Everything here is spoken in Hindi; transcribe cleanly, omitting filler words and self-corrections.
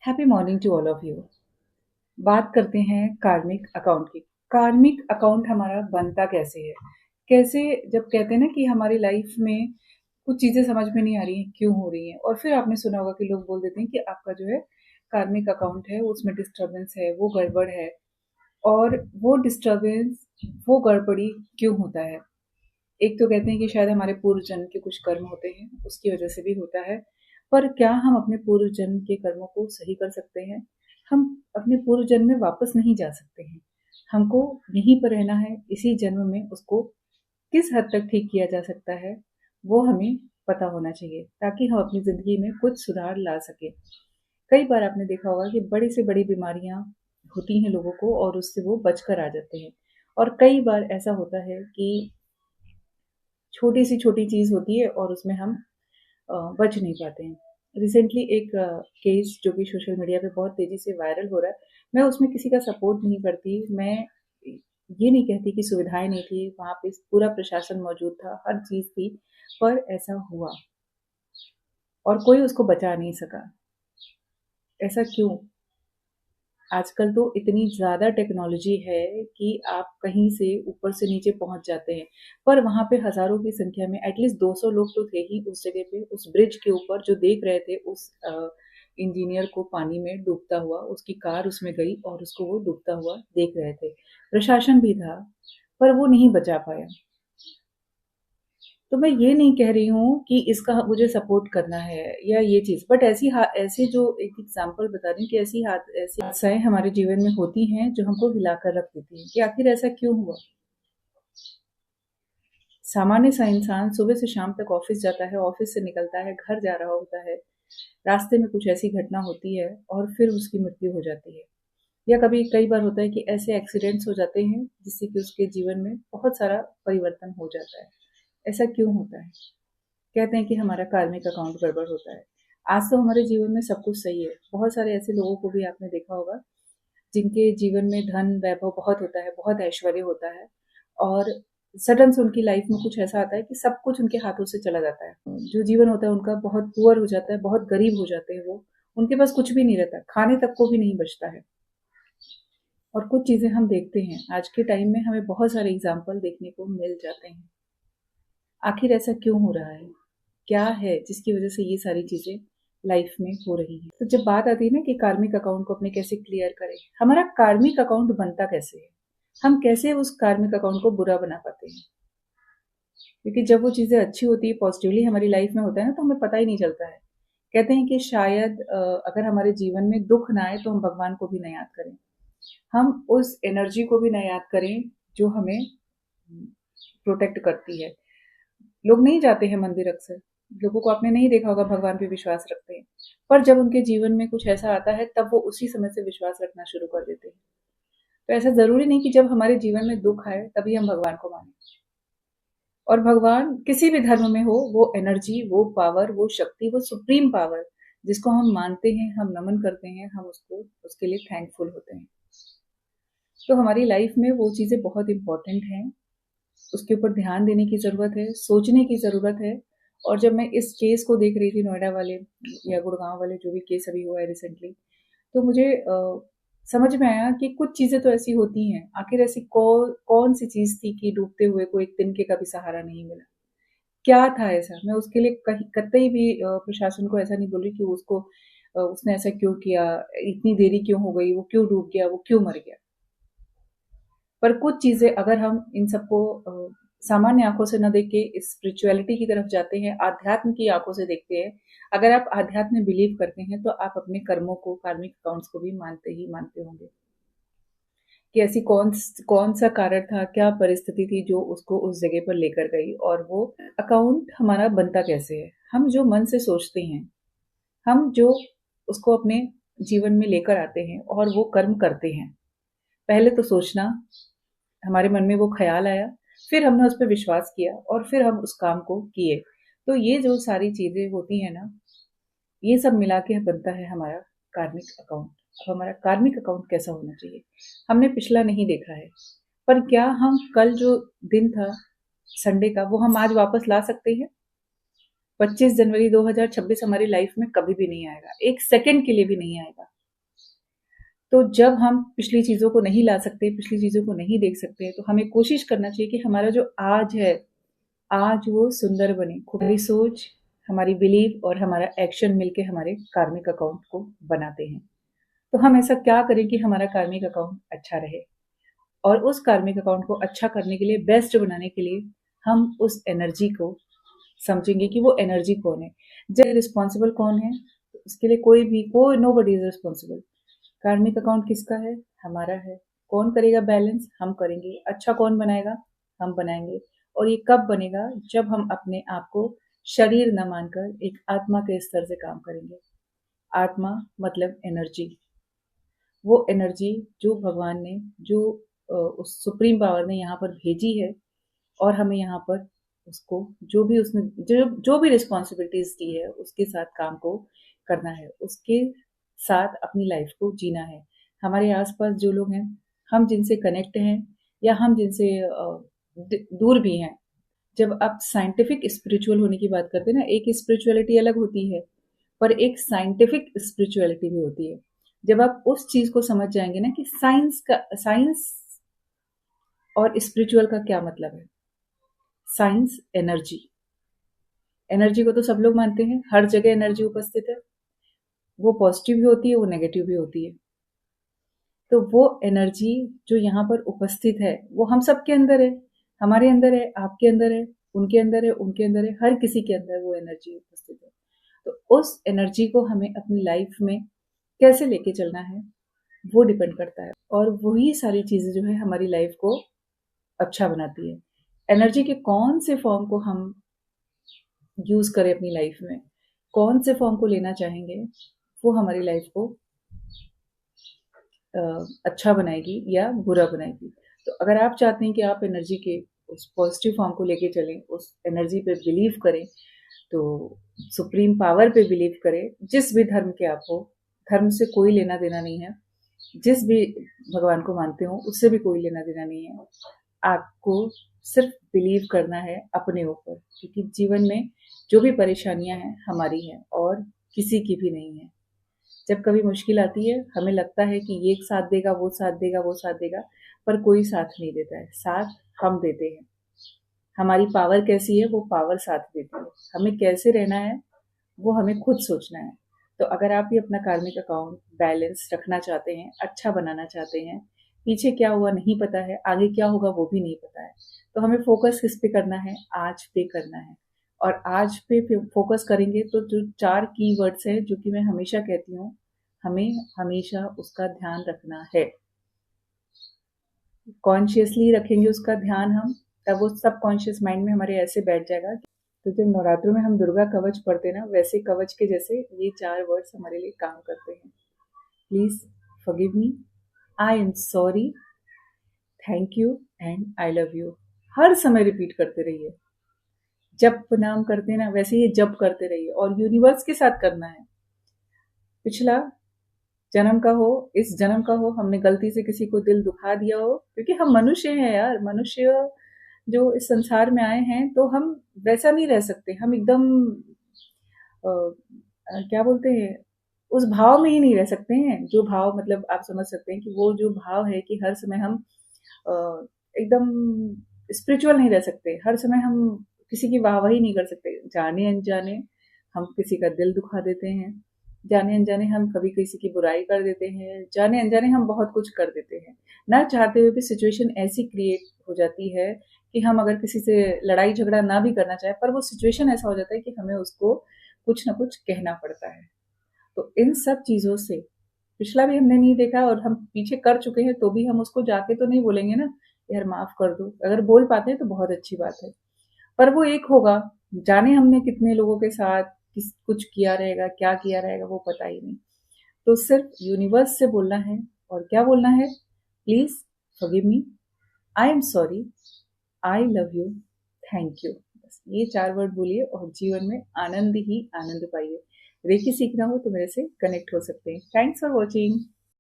Happy morning to all of you. बात करते हैं कार्मिक अकाउंट की। कार्मिक अकाउंट हमारा बनता कैसे है? कैसे जब कहते हैं ना कि हमारी लाइफ में कुछ चीज़ें समझ में नहीं आ रही हैं, क्यों हो रही हैं, और फिर आपने सुना होगा कि लोग बोल देते हैं कि आपका जो है कार्मिक अकाउंट है उसमें डिस्टर्बेंस है, वो गड़बड़ है। और वो डिस्टर्बेंस, वो गड़बड़ी क्यों होता है? एक तो कहते हैं कि शायद हमारे पूर्व जन्म के कुछ कर्म होते हैं, उसकी वजह से भी होता है। पर क्या हम अपने पूर्व जन्म के कर्मों को सही कर सकते हैं? हम अपने पूर्व जन्म में वापस नहीं जा सकते हैं। हमको यहीं पर रहना है, इसी जन्म में उसको किस हद तक ठीक किया जा सकता है, वो हमें पता होना चाहिए, ताकि हम अपनी ज़िंदगी में कुछ सुधार ला सकें। कई बार आपने देखा होगा कि बड़ी से बड़ी बीमारियाँ होती हैं लोगों को और उससे वो बचकर आ जाते हैं। और कई बार ऐसा होता है कि छोटी सी छोटी चीज़ होती है और उसमें हम बच नहीं पाते हैं। रिसेंटली एक केस जो कि सोशल मीडिया पे बहुत तेज़ी से वायरल हो रहा है, मैं उसमें किसी का सपोर्ट नहीं करती। मैं ये नहीं कहती कि सुविधाएँ नहीं थी, वहाँ पे पूरा प्रशासन मौजूद था, हर चीज़ थी, पर ऐसा हुआ और कोई उसको बचा नहीं सका। ऐसा क्यों? आजकल तो इतनी ज़्यादा टेक्नोलॉजी है कि आप कहीं से ऊपर से नीचे पहुँच जाते हैं। पर वहाँ पे हज़ारों की संख्या में एटलीस्ट 200 लोग तो थे ही उस जगह पे, उस ब्रिज के ऊपर, जो देख रहे थे उस इंजीनियर को पानी में डूबता हुआ। उसकी कार उसमें गई और उसको वो डूबता हुआ देख रहे थे। प्रशासन भी था, पर वो नहीं बचा पाया। तो मैं ये नहीं कह रही हूँ कि इसका मुझे सपोर्ट करना है या ये चीज़, बट ऐसी जो एक एग्जांपल बता रही हूँ कि ऐसी हादसाएं हमारे जीवन में होती हैं जो हमको हिलाकर रख देती हैं कि आखिर ऐसा क्यों हुआ। सामान्य सा इंसान सुबह से शाम तक ऑफिस जाता है, ऑफिस से निकलता है, घर जा रहा होता है, रास्ते में कुछ ऐसी घटना होती है और फिर उसकी मृत्यु हो जाती है। या कभी कई बार होता है कि ऐसे एक्सीडेंट्स हो जाते हैं जिससे कि उसके जीवन में बहुत सारा परिवर्तन हो जाता है। ऐसा क्यों होता है? कहते हैं कि हमारा कार्मिक अकाउंट गड़बड़ होता है। आज तो हमारे जीवन में सब कुछ सही है। बहुत सारे ऐसे लोगों को भी आपने देखा होगा जिनके जीवन में धन वैभव बहुत होता है, बहुत ऐश्वर्य होता है, और सडन से उनकी लाइफ में कुछ ऐसा आता है कि सब कुछ उनके हाथों से चला जाता है। जो जीवन होता है उनका बहुत पुअर हो जाता है, बहुत गरीब हो जाते हैं वो। उनके पास कुछ भी नहीं रहता, खाने तक को भी नहीं बचता है। और कुछ चीज़ें हम देखते हैं, आज के टाइम में हमें बहुत सारे एग्ज़ाम्पल देखने को मिल जाते हैं। आखिर ऐसा क्यों हो रहा है? क्या है जिसकी वजह से ये सारी चीज़ें लाइफ में हो रही हैं? तो जब बात आती है ना कि कार्मिक अकाउंट को अपने कैसे क्लियर करें, हमारा कार्मिक अकाउंट बनता कैसे है? हम कैसे उस कार्मिक अकाउंट को बुरा बना पाते हैं? क्योंकि जब वो चीज़ें अच्छी होती है, पॉजिटिवली हमारी लाइफ में होता है ना, तो हमें पता ही नहीं चलता है। कहते हैं कि शायद अगर हमारे जीवन में दुःख ना आए तो हम भगवान को भी ना याद करें। हम उस एनर्जी को भी ना याद करें जो हमें प्रोटेक्ट करती है। लोग नहीं जाते हैं मंदिर अक्सर, लोगों को आपने नहीं देखा होगा भगवान पे विश्वास रखते हैं, पर जब उनके जीवन में कुछ ऐसा आता है तब वो उसी समय से विश्वास रखना शुरू कर देते हैं। तो ऐसा ज़रूरी नहीं कि जब हमारे जीवन में दुःख आए तभी हम भगवान को मानें। और भगवान किसी भी धर्म में हो, वो एनर्जी, वो पावर, वो शक्ति, वो सुप्रीम पावर जिसको हम मानते हैं, हम नमन करते हैं, हम उसको उसके लिए थैंकफुल होते हैं। तो हमारी लाइफ में वो चीज़ें बहुत इंपॉर्टेंट हैं, उसके ऊपर ध्यान देने की ज़रूरत है, सोचने की ज़रूरत है। और जब मैं इस केस को देख रही थी, नोएडा वाले या गुड़गांव वाले, जो भी केस अभी हुआ है रिसेंटली, तो मुझे समझ में आया कि कुछ चीज़ें तो ऐसी होती हैं। आखिर ऐसी कौन सी चीज़ थी कि डूबते हुए को एक तिनके का भी सहारा नहीं मिला? क्या था ऐसा? मैं उसके लिए कहीं कतई भी प्रशासन को ऐसा नहीं बोल रही कि उसने ऐसा क्यों किया, इतनी देरी क्यों हो गई, वो क्यों डूब गया, वो क्यों मर गया। पर कुछ चीज़ें अगर हम इन सबको सामान्य आँखों से ना देख के स्पिरिचुअलिटी की तरफ जाते हैं, आध्यात्म की आँखों से देखते हैं, अगर आप आध्यात्म में बिलीव करते हैं, तो आप अपने कर्मों को, कार्मिक अकाउंट्स को भी मानते ही मानते होंगे कि ऐसी कौन-सा कारण था, क्या परिस्थिति थी जो उसको उस जगह पर लेकर गई, और वो अकाउंट हमारा बनता कैसे है? हम जो मन से सोचते हैं, हम जो उसको अपने जीवन में लेकर आते हैं और वो कर्म करते हैं। पहले तो सोचना, हमारे मन में वो ख़्याल आया, फिर हमने उस पे विश्वास किया और फिर हम उस काम को किए। तो ये जो सारी चीज़ें होती हैं ना, ये सब मिला के बनता है हमारा कार्मिक अकाउंट। अब हमारा कार्मिक अकाउंट कैसा होना चाहिए? हमने पिछला नहीं देखा है, पर क्या हम कल जो दिन था संडे का, वो हम आज वापस ला सकते हैं? 25 जनवरी 2026 हमारी लाइफ में कभी भी नहीं आएगा, 1 सेकंड के लिए भी नहीं आएगा। तो जब हम पिछली चीज़ों को नहीं ला सकते, पिछली चीज़ों को नहीं देख सकते, तो हमें कोशिश करना चाहिए कि हमारा जो आज है, आज वो सुंदर बने। हमारी सोच, हमारी बिलीव और हमारा एक्शन मिलके हमारे कार्मिक अकाउंट को बनाते हैं। तो हम ऐसा क्या करें कि हमारा कार्मिक अकाउंट अच्छा रहे, और उस कार्मिक अकाउंट को अच्छा करने के लिए, बेस्ट बनाने के लिए, हम उस एनर्जी को समझेंगे कि वो एनर्जी कौन है। जब रिस्पॉन्सिबल कौन है, तो उसके लिए कोई नो बडी इज रिस्पॉन्सिबल। कार्मिक अकाउंट किसका है? हमारा है। कौन करेगा बैलेंस? हम करेंगे। अच्छा कौन बनाएगा? हम बनाएंगे। और ये कब बनेगा? जब हम अपने आप को शरीर न मानकर एक आत्मा के स्तर से काम करेंगे। आत्मा मतलब एनर्जी, वो एनर्जी जो भगवान ने, जो उस सुप्रीम पावर ने यहाँ पर भेजी है, और हमें यहाँ पर उसको जो भी उसने जो भी रिस्पॉन्सिबिलिटीज दी है उसके साथ काम को करना है, उसके साथ अपनी लाइफ को जीना है। हमारे आसपास जो लोग हैं, हम जिनसे कनेक्ट हैं या हम जिनसे दूर भी हैं, जब आप साइंटिफिक स्पिरिचुअल होने की बात करते हैं ना, एक स्पिरिचुअलिटी अलग होती है, पर एक साइंटिफिक स्पिरिचुअलिटी भी होती है। जब आप उस चीज को समझ जाएंगे ना कि साइंस और स्पिरिचुअल का क्या मतलब है। साइंस एनर्जी, एनर्जी को तो सब लोग मानते हैं, हर जगह एनर्जी उपस्थित है। वो पॉजिटिव भी होती है, वो नेगेटिव भी होती है। तो वो एनर्जी जो यहाँ पर उपस्थित है, वो हम सबके अंदर है। हमारे अंदर है, आपके अंदर है, उनके अंदर है, उनके अंदर है, हर किसी के अंदर वो एनर्जी उपस्थित है। तो उस एनर्जी को हमें अपनी लाइफ में कैसे लेके चलना है, वो डिपेंड करता है। और वही सारी चीजें जो है हमारी लाइफ को अच्छा बनाती है। एनर्जी के कौन से फॉर्म को हम यूज करें अपनी लाइफ में, कौन से फॉर्म को लेना चाहेंगे, वो हमारी लाइफ को अच्छा बनाएगी या बुरा बनाएगी। तो अगर आप चाहते हैं कि आप एनर्जी के उस पॉजिटिव फॉर्म को लेके चलें, उस एनर्जी पे बिलीव करें, तो सुप्रीम पावर पे बिलीव करें, जिस भी धर्म के आप हो, धर्म से कोई लेना देना नहीं है, जिस भी भगवान को मानते हो उससे भी कोई लेना देना नहीं है। आपको सिर्फ बिलीव करना है अपने ऊपर, क्योंकि जीवन में जो भी परेशानियां हैं हमारी हैं और किसी की भी नहीं है। जब कभी मुश्किल आती है, हमें लगता है कि ये साथ देगा, वो साथ देगा, वो साथ देगा, पर कोई साथ नहीं देता है। साथ हम देते हैं। हमारी पावर कैसी है, वो पावर साथ देती है। हमें कैसे रहना है, वो हमें खुद सोचना है। तो अगर आप भी अपना कार्मिक अकाउंट बैलेंस रखना चाहते हैं, अच्छा बनाना चाहते हैं, पीछे क्या हुआ नहीं पता है, आगे क्या होगा वो भी नहीं पता है, तो हमें फोकस किस पे करना है? आज पे करना है। और आज पे फोकस करेंगे तो जो 4 कीवर्ड्स हैं जो कि मैं हमेशा कहती हूँ, हमें हमेशा उसका ध्यान रखना है। कॉन्शियसली रखेंगे उसका ध्यान हम, तब वो सब कॉन्शियस माइंड में हमारे ऐसे बैठ जाएगा। तो जब नवरात्रों में हम दुर्गा कवच पढ़ते ना, वैसे कवच के जैसे ये 4 वर्ड्स हमारे लिए काम करते हैं। Please forgive me, I am sorry, thank you and I love you. हर समय रिपीट करते रहिए। जब नाम करते हैं ना, वैसे ही जप करते रहिए, और यूनिवर्स के साथ करना है। पिछला जन्म का हो, इस जन्म का हो, हमने गलती से किसी को दिल दुखा दिया हो, क्योंकि हम मनुष्य हैं यार। मनुष्य जो इस संसार में आए हैं, तो हम वैसा नहीं रह सकते। हम एकदम क्या बोलते हैं, उस भाव में ही नहीं रह सकते हैं। जो भाव, मतलब आप समझ सकते हैं कि वो जो भाव है कि हर समय हम अ, एकदम स्पिरिचुअल नहीं रह सकते। हर समय हम किसी की वाहवाही नहीं कर सकते। जाने अनजाने हम किसी का दिल दुखा देते हैं, जाने अनजाने हम कभी किसी की बुराई कर देते हैं, जाने अनजाने हम बहुत कुछ कर देते हैं। ना चाहते हुए भी सिचुएशन ऐसी क्रिएट हो जाती है कि हम अगर किसी से लड़ाई झगड़ा ना भी करना चाहे, पर वो सिचुएशन ऐसा हो जाता है कि हमें उसको कुछ ना कुछ कहना पड़ता है। तो इन सब चीजों से, पिछला भी हमने नहीं देखा और हम पीछे कर चुके हैं, तो भी हम उसको जाके तो नहीं बोलेंगे ना, यार माफ कर दो। अगर बोल पाते हैं तो बहुत अच्छी बात है, पर वो एक होगा, जाने हमने कितने लोगों के साथ किस कुछ किया रहेगा, क्या किया रहेगा, वो पता ही नहीं। तो सिर्फ यूनिवर्स से बोलना है, और क्या बोलना है? Please forgive me, I am sorry, I love you, thank you. बस ये 4 वर्ड बोलिए और जीवन में आनंद ही आनंद पाइए। रेकी सीखना हो तो मेरे से कनेक्ट हो सकते हैं। Thanks for watching.